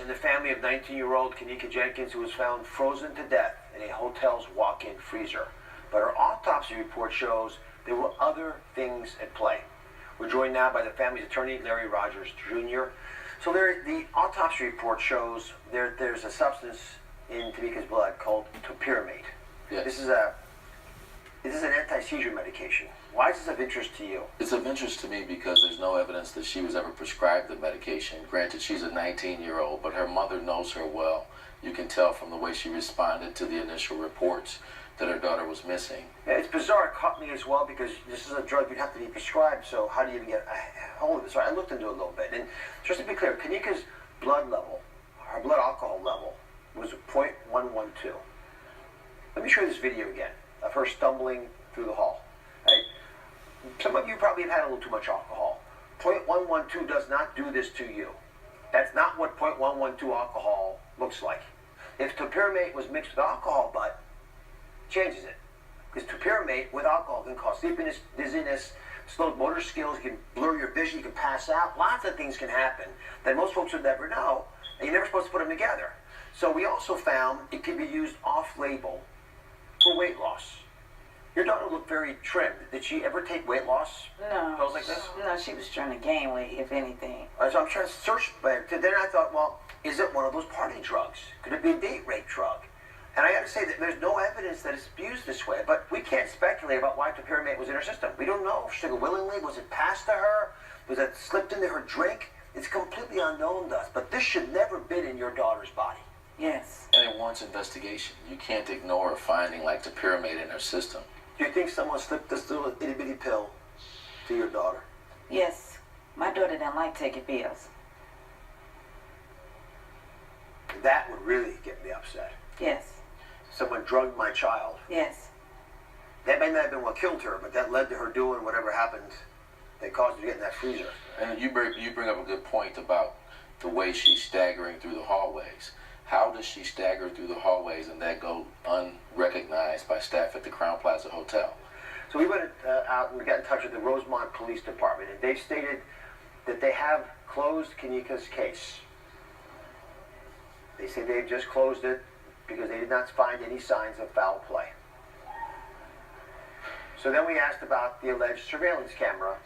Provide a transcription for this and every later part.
in the family of 19-year-old Kenneka Jenkins, who was found frozen to death in a hotel's walk-in freezer. But her autopsy report shows there were other things at play. We're joined now by the family's attorney, Larry Rogers Jr. So Larry, the autopsy report shows there's a substance in Kenneka's blood called topiramate. Yes. This is an anti-seizure medication. Why is this of interest to you? It's of interest to me because there's no evidence that she was ever prescribed the medication. Granted, she's a 19-year-old, but her mother knows her well. You can tell from the way she responded to the initial reports that her daughter was missing. Yeah, it's bizarre. It caught me as well because this is a drug you'd have to be prescribed, so how do you even get a hold of it? So I looked into it a little bit. And just to be clear, Kenneka's blood level, her blood alcohol level, was 0.112. Let me show you this video again of her stumbling through the hall. Right? Some of you probably have had a little too much alcohol. 0.112 does not do this to you. That's not what 0.112 alcohol looks like. If topiramate was mixed with alcohol, but changes it. Because topiramate with alcohol can cause sleepiness, dizziness, slow motor skills, you can blur your vision, you can pass out. Lots of things can happen that most folks would never know, and you're never supposed to put them together. So we also found it can be used off-label for weight loss. Your daughter looked very trim. Did she ever take weight loss pills like this? No, she was trying to gain weight, if anything. So I'm trying to search, but then I thought, well, is it one of those party drugs? Could it be a date rape drug? And I got to say that there's no evidence that it's used this way, but we can't speculate about why topiramate was in her system. We don't know if she took it willingly. Was it passed to her? Was it slipped into her drink? It's completely unknown to us, but this should never have been in your daughter's body. Yes. And it warrants investigation. You can't ignore a finding like topiramate in her system. Do you think someone slipped this little itty-bitty pill to your daughter? Yes. My daughter didn't like taking pills. That would really get me upset. Yes. Someone drugged my child. Yes. That may not have been what killed her, but that led to her doing whatever happened that caused her to get in that freezer. And you bring up a good point about the way she's staggering through the hallways. How does she stagger through the hallways and that go unrecognized by staff at the Crown Plaza Hotel? So we went out and we got in touch with the Rosemont Police Department, and they've stated that they have closed Kenneka's case. They say they've just closed it because they did not find any signs of foul play. So then we asked about the alleged surveillance camera.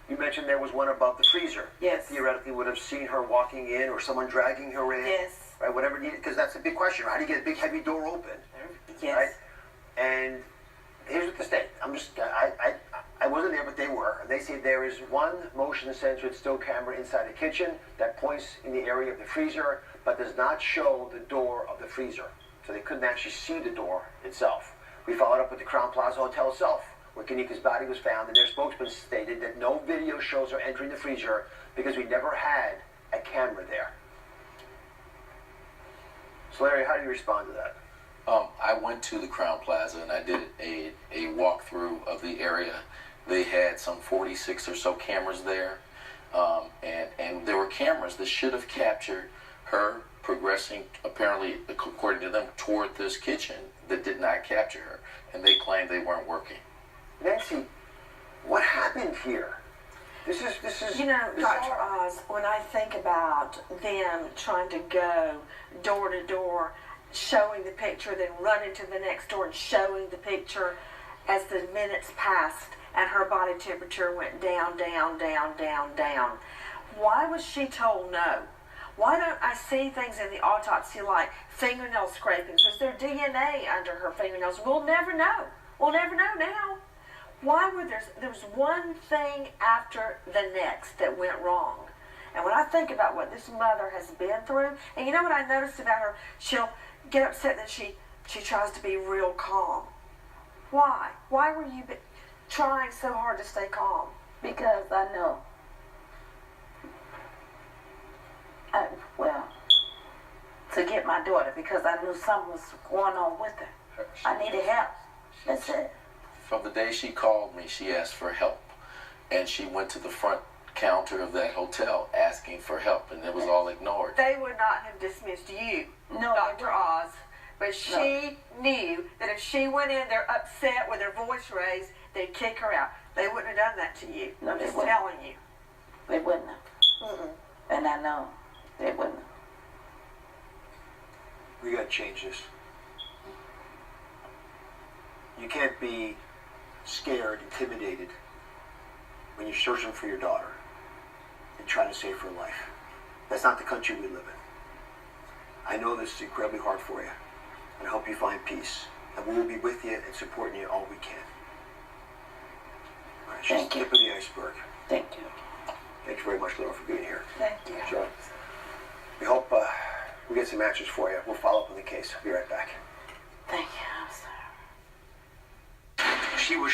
You mentioned there was one above the freezer. Yes. Theoretically would have seen her walking in or someone dragging her in. Yes. Right, whatever needed, because that's a big question. How do you get a big heavy door open? Yes. Right? And here's what the state. I wasn't there, but they were. They say there is one motion-censored still camera inside the kitchen that points in the area of the freezer, but does not show the door of the freezer. So they couldn't actually see the door itself. We followed up with the Crown Plaza Hotel itself, where Kenneka's body was found, and their spokesman stated that no video shows her entering the freezer because we never had a camera there. So Larry, how do you respond to that? I went to the Crown Plaza and I did a walkthrough of the area. They had some 46 or so cameras there, and there were cameras that should have captured her progressing, apparently, according to them, toward this kitchen that did not capture her, and they claimed they weren't working. Nancy, what happened here? This is. You know, Dr. Oz, when I think about them trying to go door to door, showing the picture, then running to the next door and showing the picture as the minutes passed and her body temperature went down, down, down, down, down. Why was she told no? Why don't I see things in the autopsy like fingernail scrapings? Was there DNA under her fingernails? We'll never know. We'll never know now. Why were there was one thing after the next that went wrong? And when I think about what this mother has been through, and you know what I noticed about her? She'll get upset and then she tries to be real calm. Why? Why were you trying so hard to stay calm? Because I know. To get my daughter, because I knew something was going on with her. I needed help. That's it. From the day she called me, she asked for help. And she went to the front counter of that hotel asking for help, and it was all ignored. They would not have dismissed you, No, Dr. Oz, but she knew that if she went in there upset with her voice raised, they'd kick her out. They wouldn't have done that to you. No, I'm they just wouldn't. telling you. They wouldn't have. And I know they wouldn't have. to change this. You can't be scared, intimidated when you're searching for your daughter and trying to save her life. That's not the country we live in. I know this is incredibly hard for you, and I hope you find peace. And we will be with you and supporting you all we can. All right, it's just the tip of the iceberg. Thank you. Thank you very much, Laura, for being here. Thank you. Sure. We hope we get some answers for you. We'll follow up on the case. I'll be right back. Thank you. I'm sorry. She was